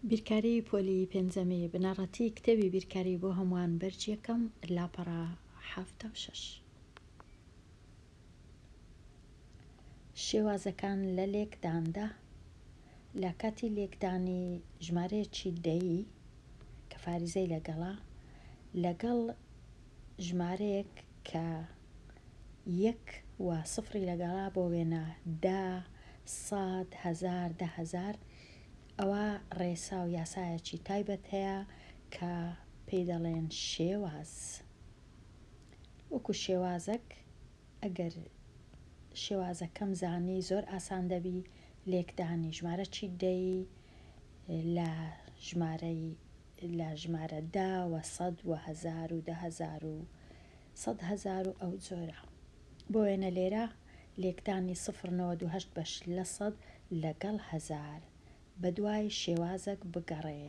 بیرکاری پۆلی پێنجەمی بنەڕەتی کتێبی بیرکاری بۆ هەمووان بەرج یەکەم لاپەڕە 76. شێوازەکان لە لێکداندا. لە کاتی لێکدانی ژمارەیەکی دەیی کە فاریزەی لەگەڵ ژمارەیەک کە یەک و سفری لەگەڵا بۆ وێنە 10 100 1000 10000 ئەوە ڕێسا و یاسایەکی تایبەت هەیە کە پێی دەڵێن شێواز. وەکو شێوازەک ئەگەر شێوازەکەم زانی زۆر ئاسان دەبی لێکدانی ژمارەی دەی لە ژمارە 10 و 100 و 1000 و 10000 و 100,000 و ئەو جۆرە. بۆ وێنە لێرە لێکدانی 0.98 بەش لە 100 لەگەڵ 1000 بە دوای شێوازەک بگەڕێ.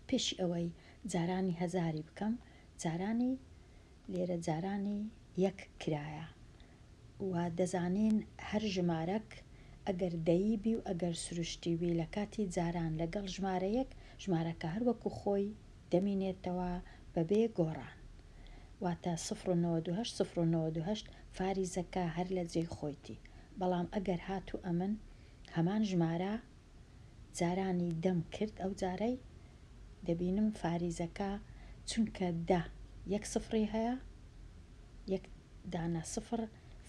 پێشی ئەوەی جارانی هەزاری بکەم، لێرە جارانی یەک کرایە و دەزانین هەر ژمارەک ئەگەر دەیی بی و ئەگەر سروشتی بی لە کاتی جاران لەگەڵ ژمارەیەک ژمارەکە هەر وەکو خۆی دەمینێتەوە بەبێ گۆڕان. واتە 0.98 فاریزەکە هەر لە جێی خۆیتی. بەڵام ئەگەر هاتو ئەمن هەمان ژمارە جارانی دەم کرد ئەو جارەی دەبینم فاریزەکە چونکە 10 یەک سفری هەیە، یەک دانە سفر،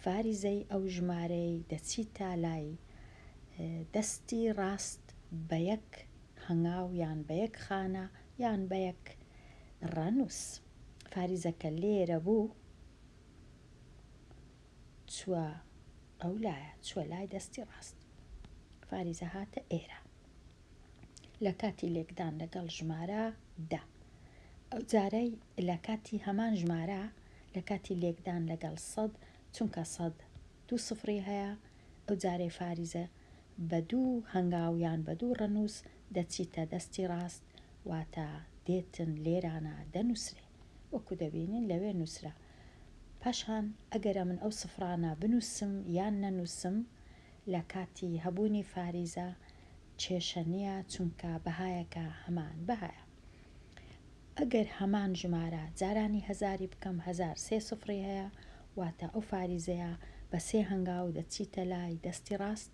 فاریزەی ئەو ژمارەی دەچیتە لای دەستی ڕاست بە یەک هەنگاو یان بە یەک خانە یان بە یەک ڕەنووس. فاریزەکە لێرە بوو چووە ئەو لایە، چووە لای دەستی ڕاست، فاریزە هاتە ئێرە لە کاتی لێکدان لەگەڵ ژمارە 10. ئەو جارەی لە کاتی هەمان ژمارە لە کاتی لێکدان لەگەڵ 100 چونکە 100 دوو سفری هەیە، ئەو جارەی فاریزە بە دوو هەنگاویان بە دوو ڕەنووس دەچیتە دەستی ڕاست، واتە دێتن لێرانە دەنووسرێ وەکو دەبینین لەوێ نووسرا. پاشان ئەگەرە من ئەو سفرانە بنووسم یان نەنووسم لە کاتی هەبوونی فاریزە کێشە نییە، چونکە بەهایەکە هەمان بەهایە. ئەگەر هەمان ژمارە جارانی هەزاری بکەم، 1000 سێ سفری هەیە، واتە ئەو فاریزەیە بە سێ هەنگاو دەچیتە لای دەستی ڕاست،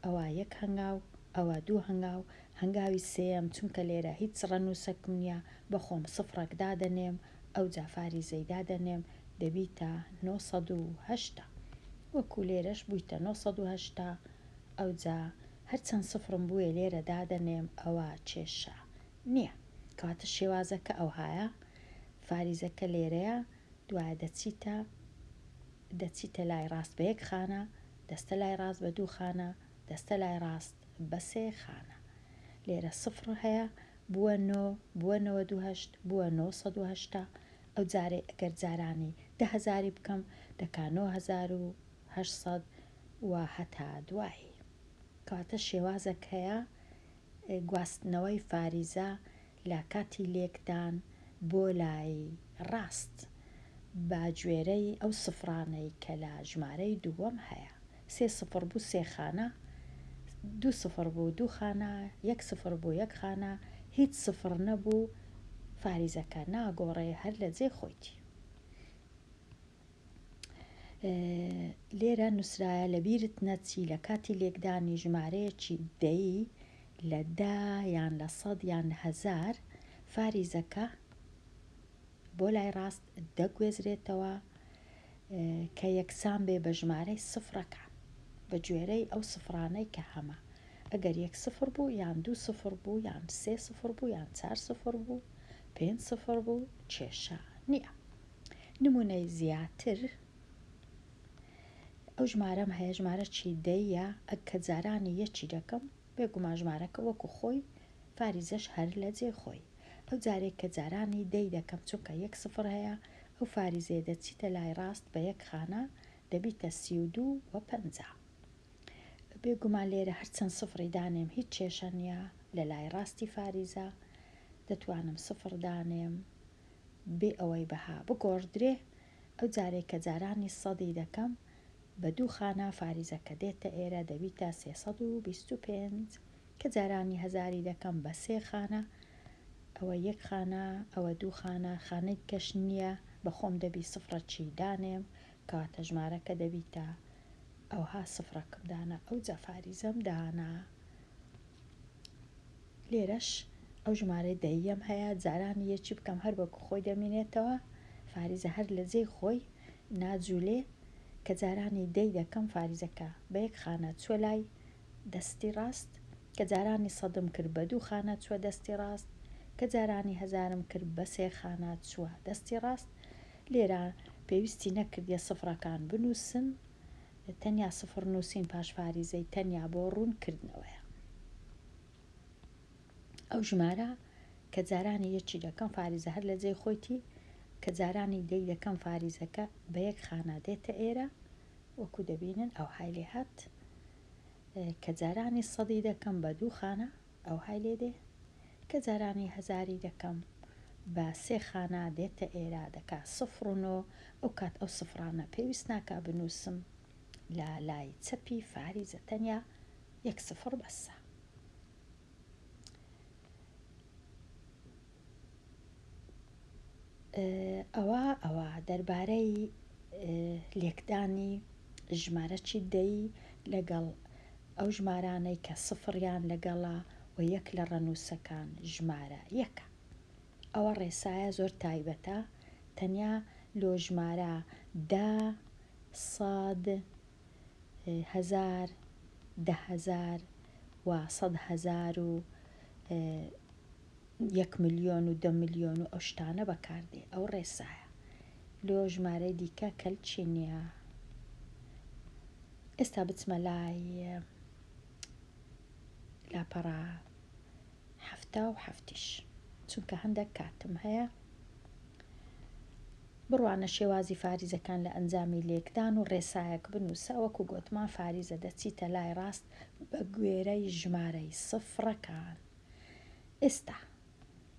ئەوە یەک هەنگاو، ئەوە دوو هەنگاو، هەنگاوی سێم چونکە لێرە هیچ ڕەنووسەکم نییە بەخۆم سفرێک دادەنێم، ئەو جا فاریزەی دادەنێم دەبیتە 980. وەکو لێرەش بوویتە 980، ئەو جا هەرچەند سفرم بووە لێرە دادەنێم، ئەوە کێشە نییە. کەواتە شێوازەکە ئەو هایە، فاریزەکە لێرەیە، دوایە دەچیتە لای ڕاست بە یەک خانە، دەستە لای ڕاست بە دوو خانە، دەستە لای ڕاست بە سێ خانە. لێرە سفر هەیە، بووە 9 بووە 98 بووە 980. ئەو جارێ ئەگەر جارانی 10,000 بکەم دەکا 9800 و هەتا دوایی. کەواتە شێوازەک هەیە گواستنەوەی فاریزە لە کاتی لێکدان بۆ لای ڕاست بە گوێرەی ئەو سفرانەی کە لە ژمارەی دووەم هەیە. 3 سفر بوو 3 خانە، 2 سفر بوو 2 خانە، 1 سفر بوو 1 خانە، هیچ سفر نەبوو، فاریزەکە ناگۆڕێ هەر لە جێ خۆیتی. لێرە نووسرایە لە بیرت نەچی لە کاتی لێکدانی ژمارەیەکی دەیی لە 10 یان لە 100 یان 1000 فاریزەکە بۆ لای ڕاست دەگوێزرێتەوە کە یەکسان بێ بە ژمارەی سفرەکان بە گوێرەی ئەو سفرانەی کە هەمە. ئەگەر 1 سفر بوو یان 2 سفر بوو یان 3 سفر بوو یان 4 سفر بوو 5 سفر بوو کێشە نییە. نمونەی زیاتر ئەو ژمارەم هەیە، ژمارەی دەیە، کە جارانی یەکی دەکەم بێگومان ژمارەکە وەکو خۆی، فاریزەش هەر لە جێ خۆی. ئەو جارێک کە جارانی دەی دەکەم چونکە 1 سفر هەیە، ئەو فاریزێ دەچیتە لای ڕاست بە یەک خانە دەبیتە 32 و 50. بێگومان لێرە هەرچەند سفری دانێم هیچ کێشە نییە، لە لای ڕاستی فاریزە دەتوانم سفر دانێم بێ ئەوەی بەها بگۆڕدرێ. ئەو جارێک کە جارانی 100 دەکەم بە دوو خانە فاریزەکە دێتە ئێرە دەبیتە 325 کە جارانی هەزاری دەکەم بە 3 خانە، ئەوە 1 خانە، ئەوە 2 خانە، خانەی کەش نییە بە خۆم دەبی سفرە چی دانێم کەواتە ژمارەکە دەبیتە ئەوها سفرەکەم دانا ئەو جا فاریزەم دانا. لێرەش ئەو ژمارە دەیەم هەیە جارانی یەکی بکەم هەر بەکو خۆی دەمێنێتەوە فاریزە هەر لە جێی خۆی ناجوولێ کە جارانی دەی دەکەم فاریزەکە بە 1 خانە چوە لای دەستی ڕاست کە جارانی سەدم کرد بە 2 خانە چوە دەستی ڕاست کە جارانی هەزارم کرد بە 3 خانە چوە دەستی ڕاست. لێرە پێویستی نەکردیە سفرەکان بنووسن تەنیا سفر نووسین پاش فاریزەی تەنیا بۆ ڕوونکردنەوەیە. ئەو ژمارە کە جارانی یەکی دەکەم فاریزە هەر لە جێی خۆیتی کە جارانی دەی دەکەم فاریزەکە بە 1 خانە دێتە ئێرە وەکو دەبینن ئەو های لێ هات کە جارانی سەدی دەکەم بە 2 خانە ئەو های لێ دێ کە جارانی هەزاری دەکەم بە 3 خانە دێتە ئێرە دەکا 0 ئەو کات ئەو سفرانە پێویست ناکا بنووسم لە لای چەپی فاریزە تەنیا 1 0 بەسە. ئەوە دەربارەی لێکدانی ژمارە چی دەی لەگەڵ ئەو ژمارانەی کە سفریان لەگەڵا و 1 لە ڕەنووسەکان ژمارە 1. ئەوە ڕێسایە زۆر تایبەتە تەنیا لۆ ژمارە 10 100 1000 10,000 و 100,000 و 1 ملیۆن و 10 ملیۆن و ئەو شتانە بەکاردێ ئەو ڕێسایە لۆ ژمارەی دیکە کەلچی نییە. ئێستا بچمە لای لاپەڕە 77 چونکە هەندێک کاتم هەیە بڕوانە شێوازی فاریزەکان لە ئەنجامی لێکدان و ڕێسایەک بنووسە وەکو گوتمان فاریزە دەچیتە لای ڕاست بە گوێرەی ژمارەی سفرەکان. ئێستا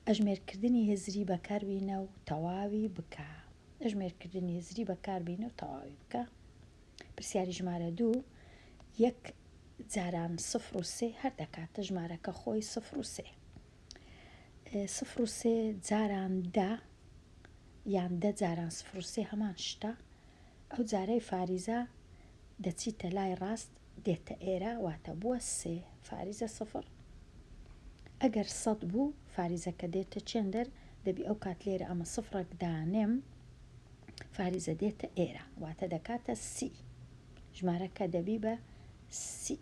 ئەژمێرکردنی هزری بەکاربینە و تەواوی بکە. ئەژمێرکردنی هزری بەکاربینە و تەواوی بکە. پرسیاری ژمارە 2 1 جاران 0 و 3 هەر دەکاتە ژمارەکە خۆی 0 و 3. 0 و 3 جاران 10 یان 10 جاران 0 و 3 هەمان شتە ئەو جارەی فاریزە دەچیتە لای ڕاست دێتە ئێرە واتە بووە 3 فاریزە 0. ئەگەر 100 بوو فاریزەکە دێتە چێندەر دەبی ئەو کات لێرە ئەمە سفرێک دانێم فاریزە دێتە ئێرە واتە دەکاتە 30 ژمارەکە دەبی بە 30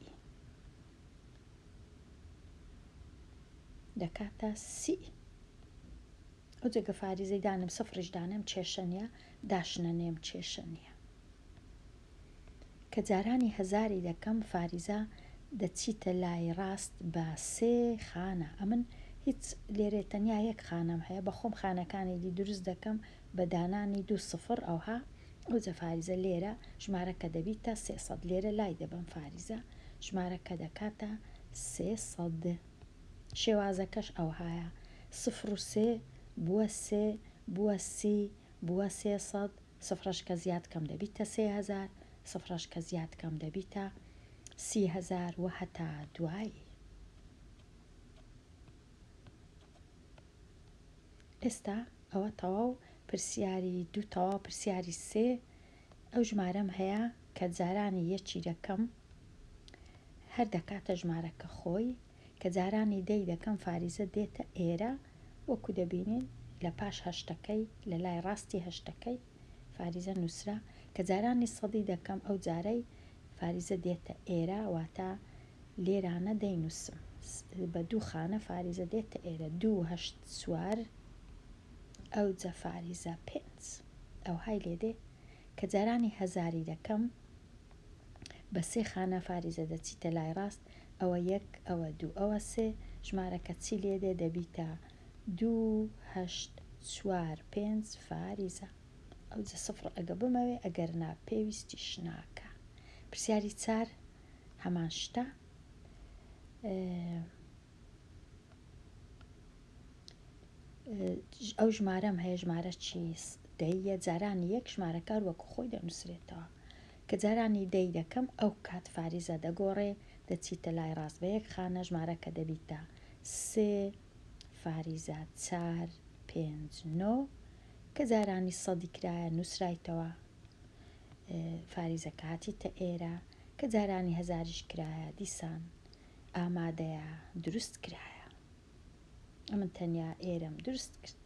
دەکاتە 30. ئەو جێگە فاریزەی دانم سفریش دانێم کێشە نییە داشنە نێم کێشە نییە. کە جارانی هەزاری دەکەم فاریزە دەچیتە لای ڕاست بە 3 خانە ئەمن هیچ لێرێ تەنیا 1 خانەم هەیە بە خۆم خانەکانێکی دروست دەکەم بە دانانی 2 0 ئەوها ئەو جە فاریزە لێرە ژمارەکە دەبیتە 300 لێرە لای دەبم فاریزە ژمارەکە دەکاتە 300. شێوازەکەش ئەوهایە 0 و 3 بووە 3 بووە 30 بووە 300 سفرەش کە زیاد کەم دەبیتە 3000 سفرەش کە زیاد کەم دەبیتە 30,000 و هەتا دوایی. ئێستا ئەوە تەواو پرسیاری 2 تەواو پرسیاری 3 ئەو ژمارەم هەیە کە جارانی یەکی دەکەم هەر دەکاتە ژمارەکە خۆی کە جارانی دەی دەکەم فاریزە دێتە ئێرە وەکو دەبینین لە پاش هەشتەکەی لە لای ڕاستی هەشتەکەی فاریزە نووسرا کە جارانی سەدی دەکەم ئەو جارەی فاریزە دێتە ئێرە واتە لێرانە دەینووسم بە 2 خانە فاریزە دێتە ئێرە 2 8 4 ئەو جە فاریزە 5 ئەو های لێدێ کە جارانی هەزاری دەکەم بە 3 خانە فاریزە دەچیتە لای ڕاست ئەوە 1 ئەوە 2 ئەوە 3 ژمارەکە چی لێدێ دەبیتە 2 8 4 5 فاریزە ئەو جە سفر ئەگە بمەوێ ئەگەر نا پێویستیش ناکە. پرسیاری 4 هەمان شتە ئەو ژمارەم هەیە ژمارە چی دەیە جارانی 1 ژمارەکار وەکو خۆی دەنووسرێتەوە کە جارانی دەی دەکەم ئەو کات فاریزە دەگۆڕێ دەچیتە لای ڕاست بە یەک خانە ژمارەکە دەبیتە 3 فاریزە 4 5 9 کە جارانی سەدی کرایە نووسرایتەوە فاریزەکە هاتیتە ئێرە کە جارانی هەزاریش کرایە دیسان ئامادەیە دروست کرایە. ئەمن تەنیا ئێرەم دروست کرد.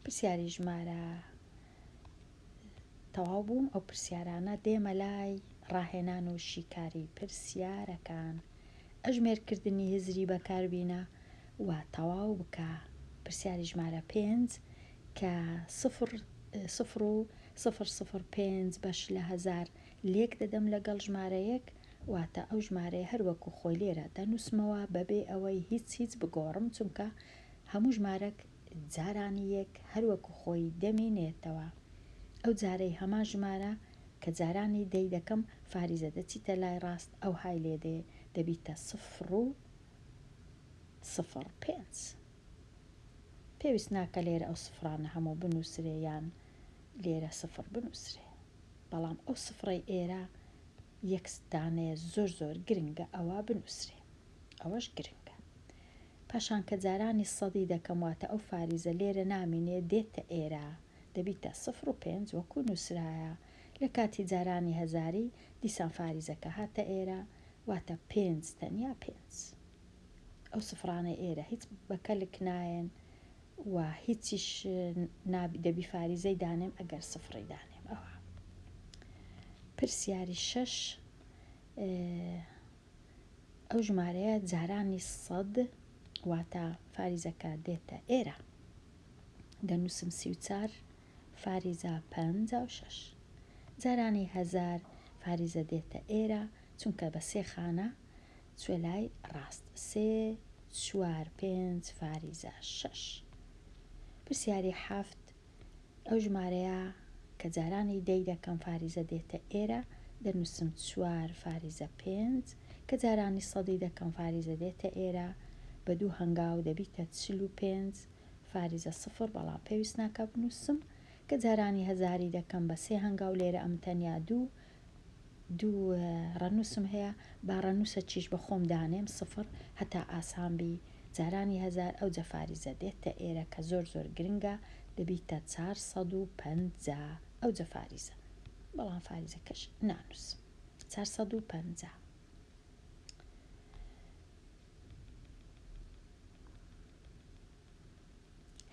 پرسیاری ژمارە تەواو بووم. ئەو پرسیارانە دێمە لای ڕاهێنان و شیکاری پرسیارەکان. ئەژمێرکردنی هزری بەکاربینە و تەواو بکە. پرسیاری ژمارە 5 کە 0.005 بەش لە 1000 لێک دەدەم لەگەڵ ژمارە 1 واتە ئەو ژمارەیە هەروەکو خۆی لێرە دەنووسمەوە بەبێ ئەوەی هیچ بگۆڕم، چونکە هەموو ژمارەك جارانی یەک هەروەکو خۆی دەمێنێتەوە. ئەو جارەی هەمان ژمارە کە جارانی دەی دەکەم فاریزە دەچیتە لای ڕاست ئەو های لێدێ دەبیتە 0.05. پێویست ناکە لێرە ئەو سفرانە هەموو بنووسرێ یان لێرە سفر بنووسرێ، بەڵام ئەو سفرەی ئێرە یەک دانەیە زۆر گرنگە ئەوە بنووسرێ، ئەوەش گرنگە. پاشان کە جارانی سەدی دەکەم واتە ئەو فاریزە لێرە نامێنێ دێتە ئێرە دەبیتە 0.5 وەکو نووسرایە. لە کاتی جارانی هەزاری دیسان فاریزەکە هاتە ئێرە واتە 5 تەنیا 5. ئەو سفرانە ئێرە هیچ بەکەلک نایەن و هیچیش دەبی فاریزەی دانێم ئەگەر سفری دانێم. ئەوە پرسیاری 6 ئەو ژمارەیە جارانی 100 واتە فاریزەکە دێتە ئێرە دەنووسم 34 فاریزە 56. جارانی 1000 فاریزە دێتە ئێرە چونکە بە 3 خانە چوە لای ڕاست 3 4 5 فاریزە 6. پرسیاری 7 ئەو ژمارەیە کە جارانی دەی دەکەم فاریزە دێتە ئێرە دەنووسم 4 فاریزە 5 کە جارانی سەدی دەکەم فاریزە دێتە ئێرە بە 2 هەنگاو دەبیتە 45 فاریزە 0 بەڵام پێویست ناکە بنووسم. کە جارانی هەزاری دەکەم بە 3 هەنگاو لێرە ئەم تەنیا دوو ڕەنووسم هەیە با ڕەنووسە چیش بە خۆم دانێم 0 هەتا ئاسانبی. جارانی 1000 ئەو جە فاریزە دێتە ئێرە کە زۆر گرنگە دەبیتە 450 ئەو جە فاریزە، بەڵام فاریزەکەش نانووسم 450.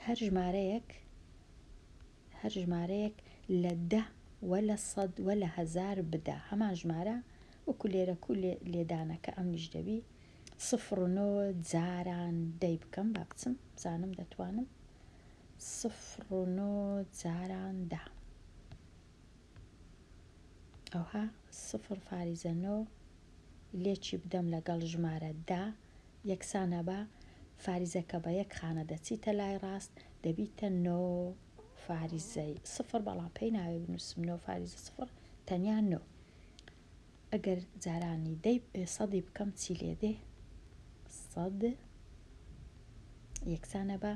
هەر ژمارەیەک لە 10 وە لە 100 وە لە 1000 بدە هەمان ژمارە وەکو لێرە لێدانەکە ئەمیش دەبی 0.9 جاران دەی بکەم با بچم بزانم دەتوانم 0.9 جاران 10 ئەوها 0 فاریزە 9 لێکی بدەم لەگەڵ ژمارە 10 یەکسانە بە فاریزەکە بە یەک خانە دەچیتە لای ڕاست دەبیتە 9 فاریزەی 0 بەڵام پێی ناوێ بنووسم 9 فاریزە 0 تەنیا 9. ئەگەر جارانی سەدی بکەم چی لێدێ 100 یەکسانە بە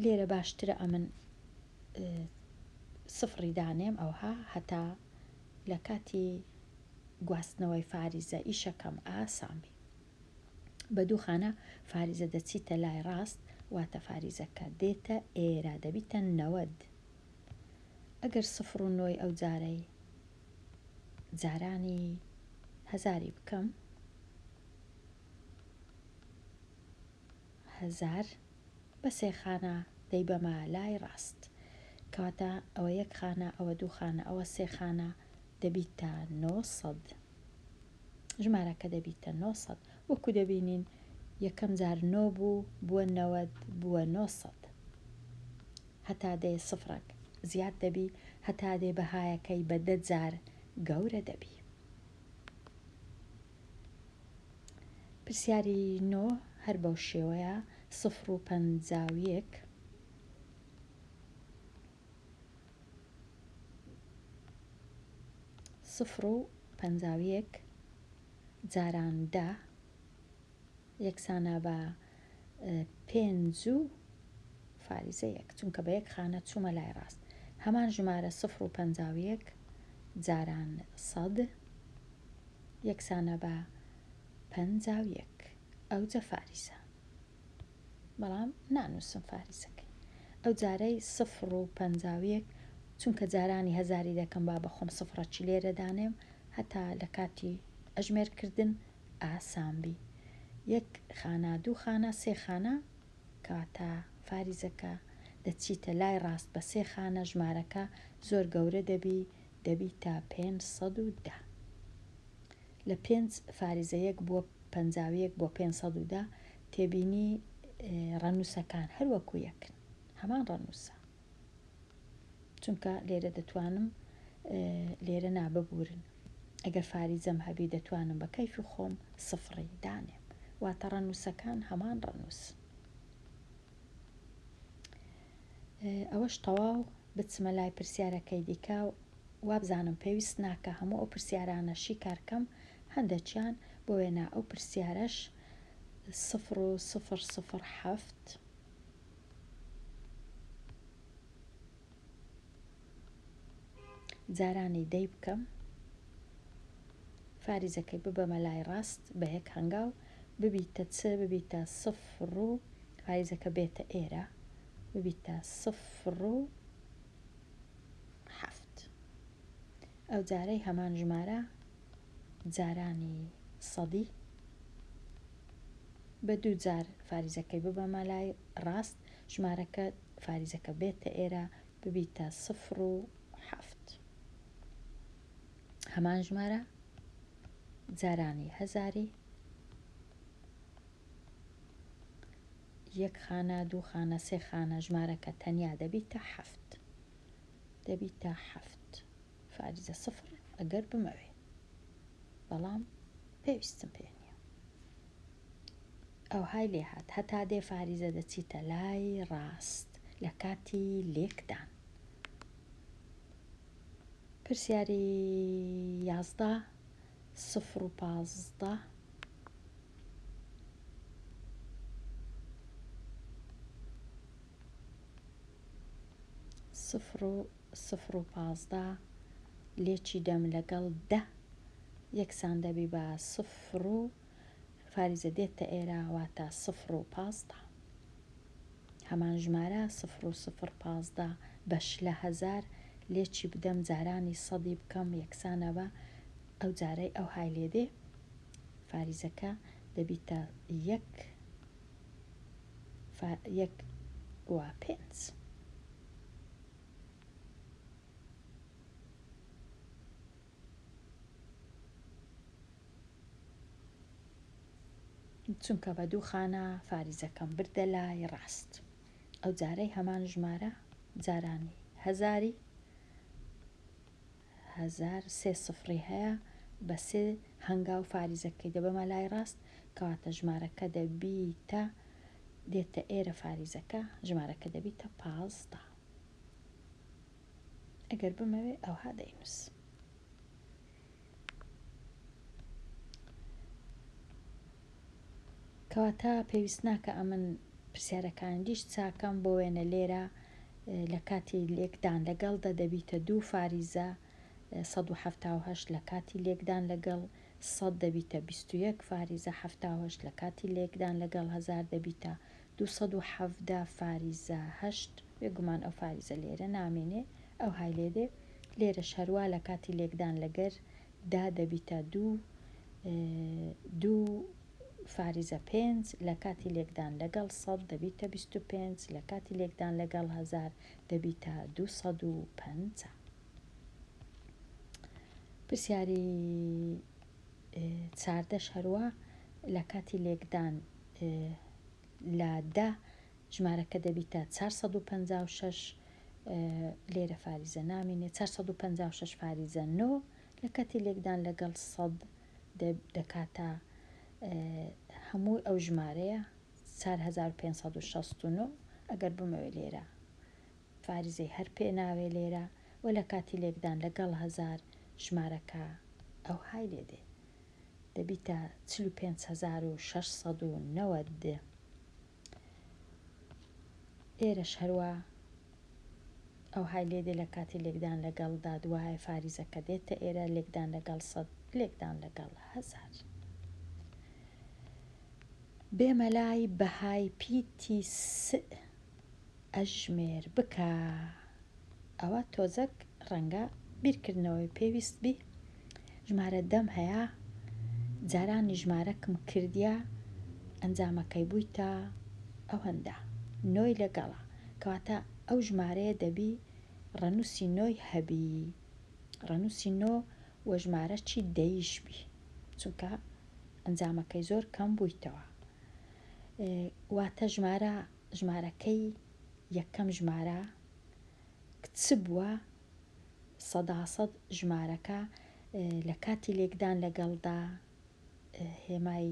لێرە باشترە ئەمن سفری دانێم ئەوها هەتا لە کاتی گواستنەوەی فاریزە ئیشەکەم ئاسانبی. بە 2 خانە فاریزە دەچیتە لای ڕاست واتە فاریزەکە دێتە ئێرە دەبیتە 90. ئەگەر 0.9 ئەو جارانی هەزاری بکەم 1000 بە 3 خانە دەی بەما لای ڕاست کەواتە ئەوە 1 خانە ئەوە 2 خانە ئەوە 3 خانە دەبیتە 900 ژمارەکە دەبیتە 900 وەکو دەبینین یەکەم جار 9 بوو بووە 90 بووە 900 هەتا دێ سفرەک زیاد دەبی هەتا دێ بەهایەکەی بە 10 جار گەورە دەبی. پرسیاری 9 هەر بەو شێوەیە 0.51 0.51 جاران 10 یەکسانە بە 5 و فاریزە 1 چونکە بە 1 خانە چوومە لای ڕاست هەمان ژمارە 0.51 جاران 100 یەکسانە بە 51 ئەو جە فاریزە، بەڵام نانووسم فاریزەکەی. ئەو جارەی 0.51 چونکە جارانی هەزاری دەکەم با بەخۆم سفرەکی لێرەدانێم هەتا لە کاتی ئەژمێرکردن ئاسانبی. 1 خانە 2 خانە 3 خانە کاتە فاریزەکە دەچیتە لای ڕاست بە 3 خانە ژمارەکە زۆر گەورە دەبیتە 510. لە 5 فاریزە 1 بۆ 51 بۆ 510 تێبینی ڕەنووسەکان هەروەکو یەکن، هەمان ڕەنووسە، چونکە لێرە دەتوانم لێرە ناببورن. ئەگەر فاریزەم هەبی دەتوانم بە کەیفی خۆم سفری دانێم، واتە ڕەنووسەکان هەمان ڕەنووس. ئەوەش تەواو بچمە لای پرسیارەکەی دیکە وابزانم پێویست ناکە هەموو ئەو پرسیارانەشی کارکەم هەندێکیان بۆ وێنا ئەو پرسیارەش 0007 جارانی دەی بکەم، فاریزەکەی ببەمە لای ڕاست بە یەک هەنگاو ببیتە چ ببیتە 0 و فاریزەکە بێتە ئێرە ببیتە 0.7. ئەو جارەی هەمان ژمارە جارانی 100 بە 2 جار فاریزەکەی ببەمە لای ڕاست ژمارەکە فاریزەکە بێتە ئێرە ببیتە 0.7. هەمان ژمارە جارانی هەزاری 1 خانە 2 خانە 3 خانە ژمارەکە تەنیا دەبیتە 7 دەبیتە 7 فاریزە 0 ئەگەر بمەوێ، بەڵام پێویستم پێ نییە. ئەو های لێ هات هەتا دێ فاریزە دەچیتە لای ڕاست لە کاتی لێکدان. پرسیاری 11 0.15 0.15 لێکی دەم لەگەڵ 10 یەکسان دەبی بە 0 فاریزە دێتە ئێرە واتە 0.15. هەمان ژمارە 0.015 بەش لە 1000 لێکی بدەم جارانی 100 بکەم یەکسانە بە ئەو جارەی ئەو های لێدێ فاریزەکە دەبیتە 1.5. چونکە بە 2 خانە فاریزەکەم بردە لای ڕاست. ئەو جارەی هەمان ژمارە جارانی هەزاری 1000 سفری هەیە بە 3 هەنگاو فاریزەکەی دەبەمە لای ڕاست کەواتە ژمارەکە دەبیتە دێتە ئێرە فاریزەکە ژمارەکە دەبیتە 15. ئەگەر بمەوێ ئەوها دەینووس. کەواتە پێویست ناکە ئەمن پرسیارەکان دیش چاکەم بۆ وێنە لێرە لە کاتی لێکدان لەگەڵدا دەبیتە 2 فاریزە 178 لە کاتی لێکدان لەگەڵ 100 دەبیتە 21 فاریزە 78 لە کاتی لێکدان لەگەڵ 1000 دەبیتە 217 فاریزە 8 بێگومان ئەو فاریزە لێرە نامێنێ ئەو های لێدێ لێرە شەروا لە کاتی لێکدان لەگەر دا دەبیتە 2 فاریزە 5 لە کاتی لێکدان لەگەڵ 100 دەبیتە 25 لە کاتی لێکدان لەگەڵ 1000 دەبیتە 250. پرسیاری 14 هەروە لە کاتی لێکدان لە 10 ژمارەکە دەبیتە 456 لێرە فاریزە نامێنێ 456 فاریزە 9 لە کاتی لێکدان لەگەڵ 100 دەکاتە هەموو ئەو ژمارەیە 4569 ئەگەر بمەوێ لێرە فاریزەی هەر پێ ناوێ لێرە و لە کاتی لێکدان لەگەڵ 1000 ژمارەکە ئەو های لێدێ دەبیتە 45690. ئێرەش هەروە ئەو های لێدێ لە کاتی لێکدان لەگەڵدا دوایە فاریزەکە دێتە ئێرە لێکدان لەگەڵ 100 لێکدان لەگەڵ 1000 بێمە لای بەهای پیتی ئەژمێر بکە. ئەوە تۆزەک ڕەنگە بیرکردنەوەی پێویست بی ژمارە دەم هەیە جارانی ژمارەکم کردیا ئەنجامەکەی بوویتە ئەو هەندە نۆی لەگەڵا کەواتە ئەو ژمارەیە دەبی ڕەنووسی نۆی هەبی ڕەنووسی نۆ وە ژمارە چی دەیش بی چونکە ئەنجامەکەی زۆر کەم بوویتەوە واتە ژمارەکەی یەکەم ژمارە کچ بووە 100% ژمارەکە لە کاتی لێکدان لەگەڵدا هێمای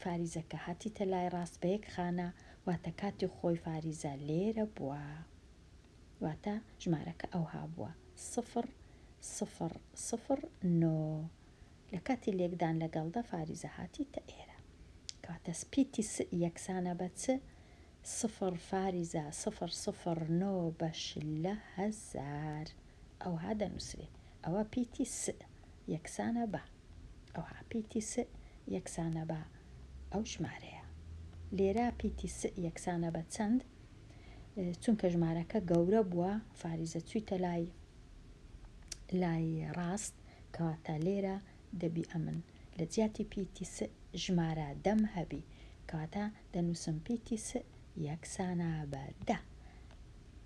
فاریزەکە هاتیتە لای ڕاست بە یەک خانە واتە کاتی خۆی فاریزە لێرە بووە واتە ژمارەکە ئەوها بووە 00009 لە کاتی لێکدان لەگەڵدا فاریزە هاتیتە ئێرە کەواتە سپیتی یەکسانە بە چ 0 فاریزە 009 بەش لە 1000 ئەوها دەنووسێ ئەوە پیتی یەکسانە بە ئەوها پیتی یەکسانە بە ئەو ژمارەیە لێرە پیتی یەکسانە بە چەند چونکە ژمارەکە گەورە بووە فاریزە چوویتە لای ڕاست کەواتە لێرە دەبی ئەمن لە جیاتی پیتی ژمارە دەم هەبی کەواتە دەنووسم پیتی یەکسانە بە 10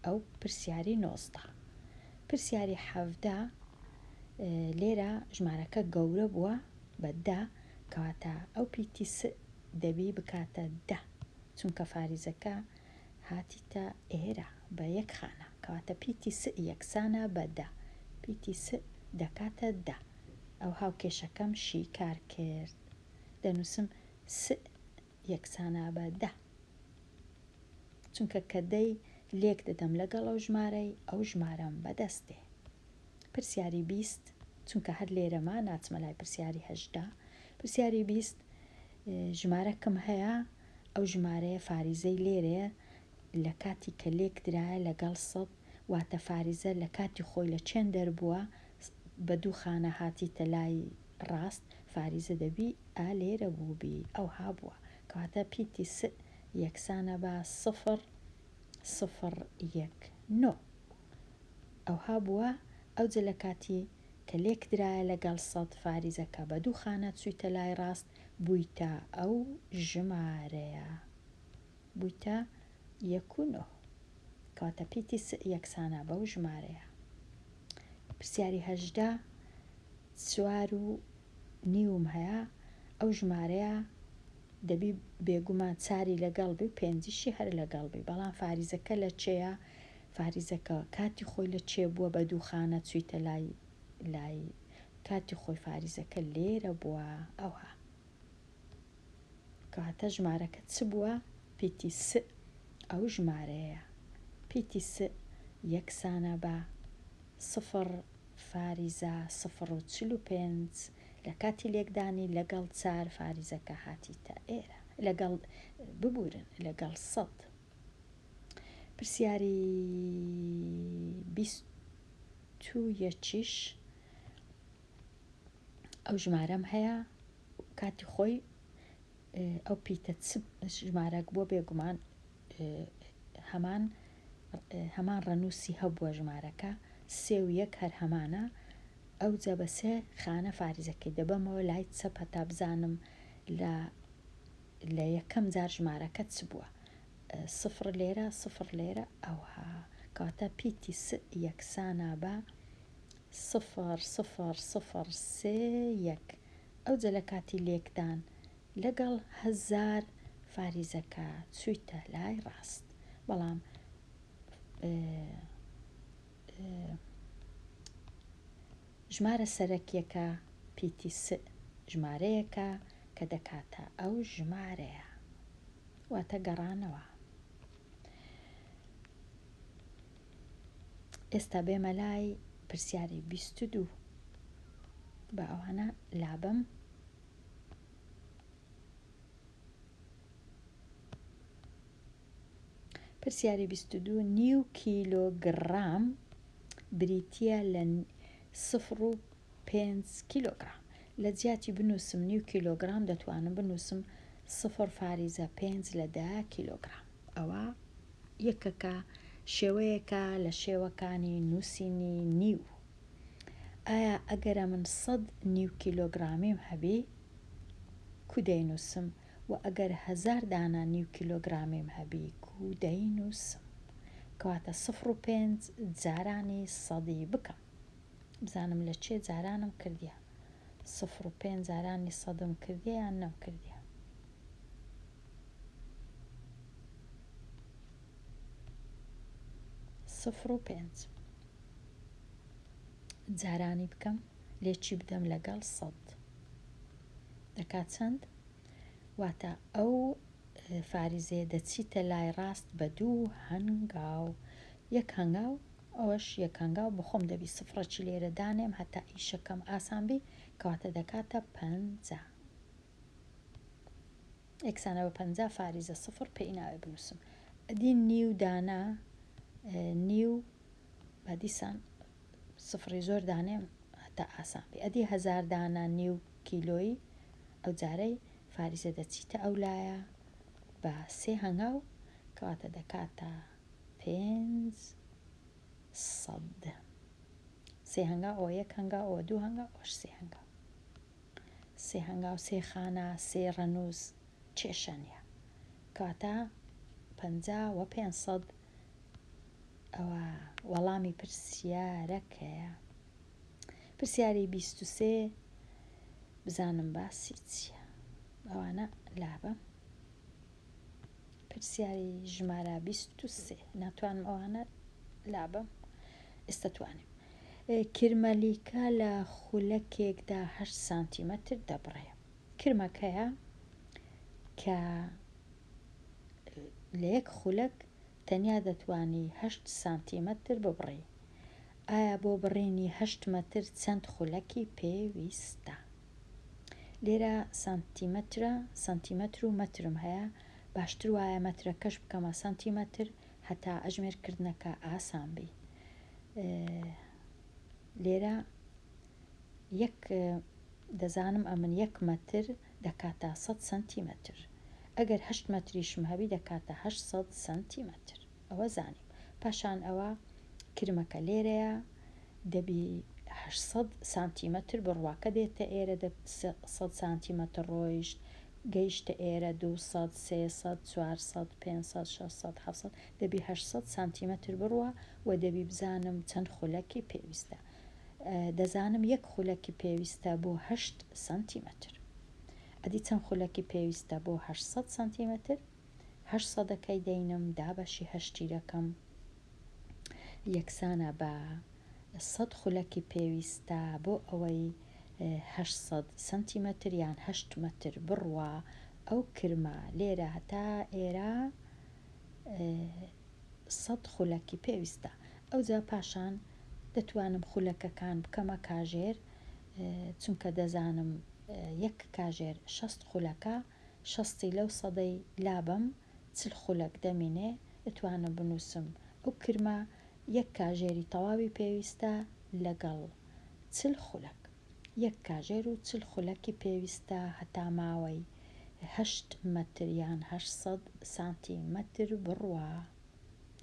ئەو پرسیاری 19 پرسیاری 17 لێرە ژمارەکە گەورە بووە بە 10 کەواتە ئەو پیتی دەبی بکاتە 10 چونکە فاریزەکە هاتیتە ئێرە بە یەک خانە کەواتە پیتی یەکسانە بە 10 پیتی دەکاتە 10 ئەو هاوکێشەکەم شی کار کرد دەنووسم یەکسانە بە 10 چونکە کە دەی لێک دەدەم لەگەڵ ئەو ژمارەی ئەو ژمارەم بەدەستێ پرسیاری 20 چونکە هەر لێرەما ناچمە لای پرسیاری 18 پرسیاری 20 ژمارەکەم هەیە ئەو ژمارەیە فاریزەی لێرەیە لە کاتی کە لێک درایە لەگەڵ 100 واتە فاریزە لە کاتی خۆی لە چێن دەربووە بە دوو خانە هاتیتە لای ڕاست فاریزە دەبی ئا لێرە بووبی ئەو هابووە کەواتە پیتی یەکسانە بە 001 ئەو هابووە ئەوجە لە کاتی کە لێک درایە لەگەڵ 100 فاریزەکە بە دوو خانە چوویتە لای ڕاست بوویتە ئەو ژمارەیە بوویتە 1 کەواتە پیتی یەکسانە بەو ژمارەیە پرسیاری 18 4.5 هەیە ئەو ژمارەیە دەبی بێگومان چاری لەگەڵ بی و پێنجیشی هەر لەگەڵ بی بەڵام فاریزەکە لە چێە فاریزەکە کاتی خۆی لە چێ بووە بە دوو خانە چوویتە لای کاتی خۆی فاریزەکە لێرە بووە ئەوها کەواتە ژمارەکە چ بووە پیتی ئەو ژمارەیە پیتی یەکسانە بە 0 فاریزە 0.45 لە کاتی لێکدانی لەگەڵ 4 فاریزەکە هاتیتە ئێرە لەگەڵ ببورن لەگەڵ 100 پرسیاری 21 ئەو ژمارەم هەیە کاتی خۆی ئەو پیتە ژمارەک بۆ بێگومان هەمان ڕەنووسی هەبووە ژمارەکە 3 و 1 هەر هەمانە ئەو جە بە 3 خانە فاریزەکەی دەبەمەوە لای چەپ هەتا بزانم لە یەکەم جار ژمارەکە چ بووە 0 لێرە 0 لێرە ئەوها کەواتە پیتی یەکسانە بە 0.0031 ئەو جە لە کاتی لێکدان لەگەڵ 1000 فاریزەکە چوویتە لای ڕاست بەڵام ژمارە سەرەکیەکە پیتی ژمارەیەکە کە دەکاتە ئەو ژمارەیە واتە گەڕانەوە ئێستا بێمە لای پرسیاری 22 بە ئەوانە لابم پرسیاری 22 نیو کیلۆگرام بریتە لە 0.5 کیلۆگرام. لە جیاتی بنووسم 9 کیلۆگرام دەتوانم بنووسم 0.5 لە 10 کیلۆگرام. ئەوە یەکەکە شێوەیەکە لە شێوەکانی نووسینی نیو. ئایا ئەگەرە من 100 نیو کیلۆگرامیم هەبی کو دەینووسم و ئەگەر 1000 دانا نیو کیلۆگرامیم هەبی کو دەینووسم. کەواتە 0.5 جارانی سەدی بکەم بزانم لە چێ جارانم کردیە. 0.5 جارانی سەدم کردیە یان نەم کردیە. صفر و پێنج جارانی بکەم لێکی بدەم لەگەڵ 100 دەکات چەند؟ واتە ئەو فاریزەیە دەچیتە لای ڕاست بە 2 هەنگاو. 1 هەنگاو ئەوەش 1 هەنگاو بخۆم دەبی سفرەکی لێرە دانێم هەتا ئیشەکەم ئاسانبی کەواتە دەکاتە 50. یەکسانە بە 50 فاریزە سفر پێی ناوێ بنووسم. ئەدی نیو دانا نیو بە دیسان سفری زۆر دانێم هەتا ئاسانبی. ئەدی 1000 دانا نیو کیلۆی ئەو جارەی فاریزە دەچیتە ئەو لایە بە 3 هەنگاو کەواتە دەکاتە 500. 3 هەنگاو ئەوە 1 هەنگاو ئەوە 2 هەنگاو ئەوەش 3 هەنگاو. 3 هەنگاو 3 خانە 3 ڕەنووس کێشە نییە کەواتە 50 و 500 ئەوە وەڵامی پرسیارەکەیە. پرسیاری 23 بزانم باسی چییە. ئەوانە لابە. پرسیاری ژمارە 23 ناتوانم ئەوانە لابە. ئێستا توانیم. کرمەلیکە لە خولەکێکدا 8 سانتیمەتر دەبڕێ. کرمەکەیە کە لە یەک خولەک تەنیا دەتوانی 8 سانتیمەتر ببڕێ. ئایا بۆ بڕینی 8 مەتر چەند خولەکی پێویستە؟ لێرە سانتیمەتر و مەترم هەیە. باشتر وایە مەترەکەش بکەمە سانتیمەتر هەتا ئەژمێرکردنەکە ئاسان بی. لێرە دەزانم ئەمن 1 مەتر دەکاتە 100 سانتیمەتر. ئەگەر 8 مەتریشم هەبی دەکاتە 800 سانتیمەتر. ئەوە زانیم. پاشان ئەوە کرمەکە لێرەیە دەبی 800 سانتیمەتر بڕواکە دێتە ئێرە 100 سانتیمەتر ڕۆیشت گەیشتە ئێرە 200 300 400 500 600 700 دەبی 800 سانتیمەتر بڕوە و دەبی بزانم چەند خولەکی پێویستە. دەزانم 1 خولەکی پێویستە بۆ 8 سانتیمەتر. ئەدی چەند خولەکی پێویستە بۆ 800 سانتیمەتر؟ 800ەکەی دەینم دابەشی هەشتیرەکەم یەکسانە بە 100 خولەکی پێویستە بۆ ئەوەی 800 سانتیمەتر یان 8 مەتر بڕوە. ئەو کرمە لێرە هەتا ئێرە 100 خولەکی پێویستە. ئەوجا پاشان دەتوانم خولەکەکان بکەمە کاژێر چونکە دەزانم 1 کاژێر 60 خولەکە 60 لەو سەدەی لابم 40 خولەک دەمینێ دەتوانم بنووسم ئەو کرمە 1 کاژێری تەواوی پێویستە لەگەڵ 40 خولەک. 1 کاژێر و 40 خولەکی پێویستە هەتا ماوەی 8 مەتر یان 800 سانتیمەتر بڕوە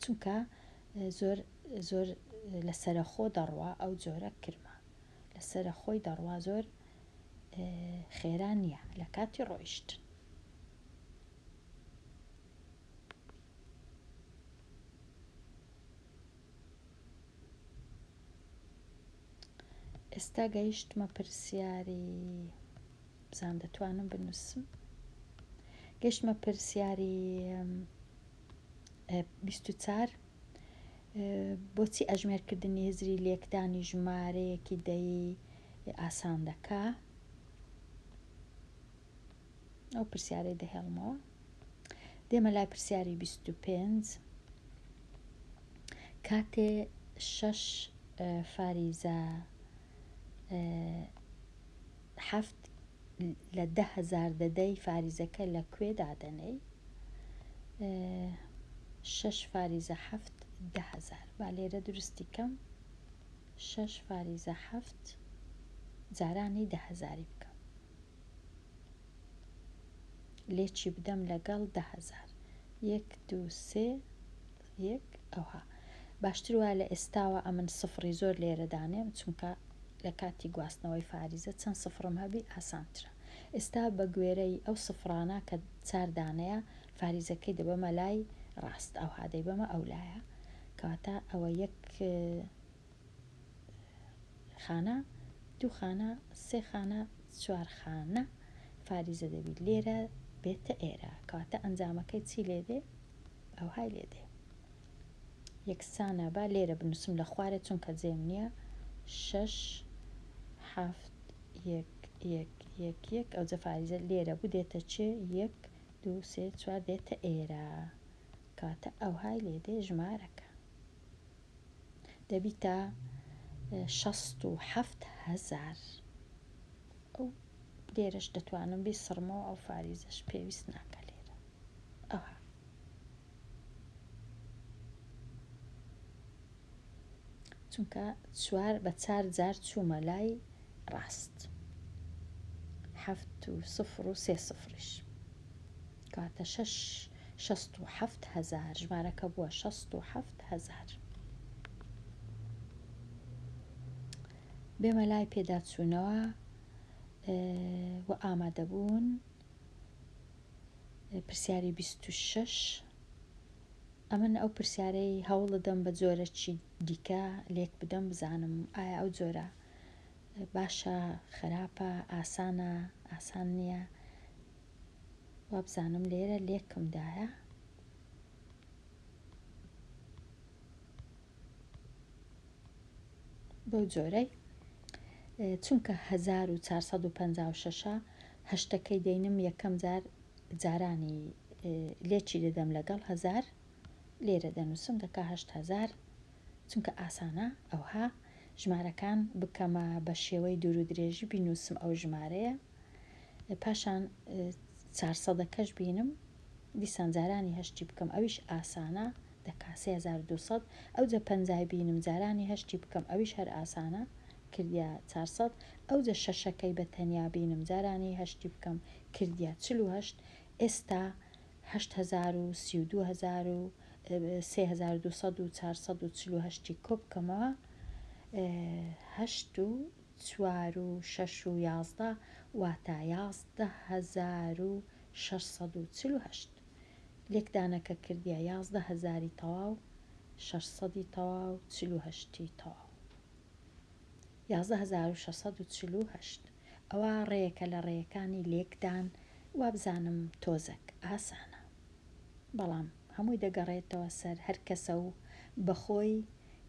چونکە زۆر لە سەرخۆ دەڕوە. ئەو جۆرە کرمە لە سەرخۆی دەڕوە زۆر خێرا نییە لە کاتی ڕۆیشت. ئێستا گەیشتمە پرسیاری بزان دەتوانم بنووسم. گەیشتمە پرسیاری 24 بۆچی ئەژمێرکردنی هزری لێکدانی ژمارەیەکی دەی ئاسان دەکا؟ ئەو پرسیارەی دەهێڵمەوە. دێمە لای پرسیاری 25 کاتێ 6 فاریزە 7 لە 10,000 دەدەی فاریزەکە لەکوێ دادەنەی؟ 6 فاریزە 7 10,000 با لێرە درستی کەم 6 فاریزە 7 جارانی 10,000 بکەم لێکی بدەم لەگەڵ 10,000 1 2 3 1 ئەوها باشتر وایە لە ئێستاوە ئەمن سفری زۆر لێرەدانێم چونکە لە کاتی گواستنەوەی فاریزە چەند سفرم هەبی ئاسانترە ئێستا بە گوێرەی ئەو سفرانە کە 4 دانەیە فاریزەکەی دەبەمە لای ڕاست ئەوها دەیبەمە ئەو لایە کەواتە ئەوە 1 خانە 2 خانە 3 خانە 4 خانە فاریزە دەبیت لێرە بێتە ئێرە کەواتە ئەنجامەکەی چی لێدێ ئەوهای لێدێ یەکسانە با لێرە بنووسم لە خوارێ چونکە جێم نییە 6 7 1 1 1 1 ئەو جە فاریزە لێرە بوو دێتە چێ 1 2 3 4 دێتە ئێرە کاتە ئەوهای لێدێ ژمارەکە دەبیتە 67,000 ئەو لێرەش دەتوانم بی سڕمەوە ئەو فاریزەش پێویست ناکە لێرە ئەوها چونکە 4 بە 4 جار چوومە لای ڕاست 7 و 0 و 3 سفریش کاتە 67,000 ژمارەکە بووە 67,000 بێمە لای پێداچوونەوە و ئامادەبوون پرسیاری 26 ئەمن ئەو پرسیارەی هەوڵ دەم بە جۆرەکی دیکە لێک بدەم بزانم ئایا ئەو جۆرە باشە خراپە ئاسانە ئاسان نییە وا بزانم لێرە لێکمدایە بەو جۆرەی چونکە 1456 هەشتەکەی دەینم یەکەم جارانی لێکی دەدەم لەگەڵ 1000 لێرە دەنووسم دەکا 8,000 چونکە ئاسانە ئەوها ژمارەکان بکەمە بە شێوەی دوور و درێژی بینووسم ئەو ژمارەیە پاشان 400ەکەش بینم دیسان جارانی هەشتی بکەم ئەویش ئاسانە دەکا 3200 ئەو جە پەنجای بینم جارانی هەشتی بکەم ئەویش هەر ئاسانە کردیا 400 ئەو جە شەشەکەی بە تەنیا بینم جارانی هەشتی بکەم کردیا 48 ئێستا 8,032,000 و 3,200 و 448 کۆ بکەمەوە 8 و 4 و 6 و 11 واتە 11,648 لێکدانەکە کردیا 11,000 تەواو 600 تەواو 48 تەواو 11,648 ئەوە ڕێیەکە لە ڕێیەکانی لێکدان وا بزانم تۆزێک ئاسانە بەڵام هەمووی دەگەڕێتەوە سەر هەر کەسە و بەخۆی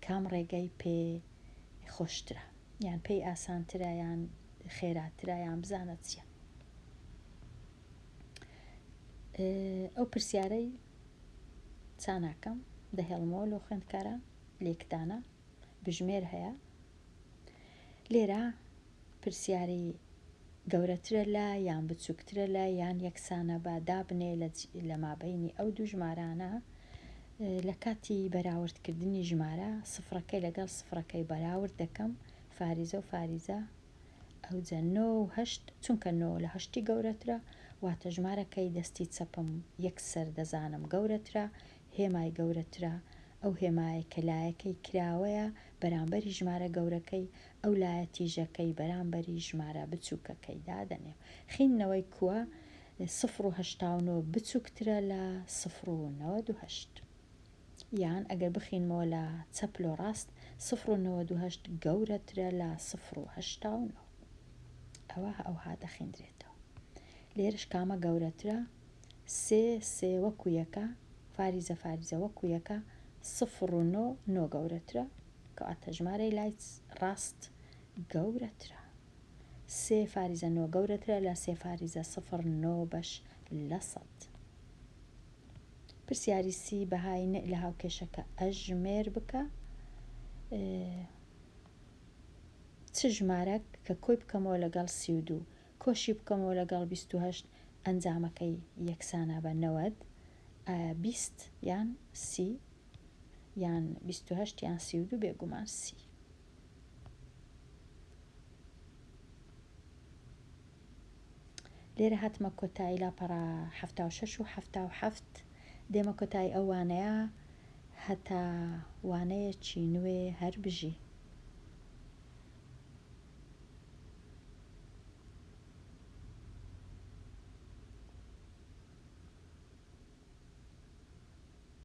کام ڕێگەی پێ خۆشترە یان پێی ئاسانترە یان خێراترە یان بزانە چییە ئەو پرسیارەی چاناکەم دەهێڵمەوە لە خوێندکارە لێکدانە بژمێر هەیە لێرە پرسیاری گەورەترە لە یان بچووکترە لە یان یەکسانە با دابنێ لە مابەینی ئەو دوو ژمارانە لە کاتی بەراوردکردنی ژمارە سفرەکەی لەگەڵ سفرەکەی بەراورد دەکەم فاریزە و فاریزە ئەو جە 9 و 8 چونکە 9 لە 8 گەورەترە واتە ژمارەکەی دەستی چەپم یەکسەر دەزانم گەورەترە هێمای گەورەترە ئەو هێمایە کە لایەکەی کراوەیە بەرامبەری ژمارە گەورەکەی ئەو لایە تیژەکەی بەرامبەری ژمارە بچووکەکەی دادەنێم خینەوەی کووە 0.89 بچووکترە لە 0.98 یان ئەگەر بخینمەوە لە چەپل و ڕاست 0.98 گەورەترە لە 0.89 ئەوها دەخیندرێتەوە لێرش کامە گەورەترە 3 وەکو یەکە فاریزە وەکو یەکە 0.9 گەورەترە کەواتە ژمارەی لای ڕاست گەورەترە 3 فاریزە 9 گەورەترە لە 3 فاریزە 0.9 بەش لە 100 پرسیاری سی بەهای لە هاوکێشەکە ئەژمێر بکە چ ژمارەك کە کۆی بکەمەوە لەگەڵ 32 کۆشی بکەمەوە لەگەڵ 28 ئەنجامەکەی یەکسانە بە 90 20 یان 30 یان 28 یان 32 بێگومان 30 لێرە هاتمە کۆتایی لاپەڕە 76 و 77 دێمە کۆتایی ئەوانەیە هەتا وانەیەکی نوێ هەر بژی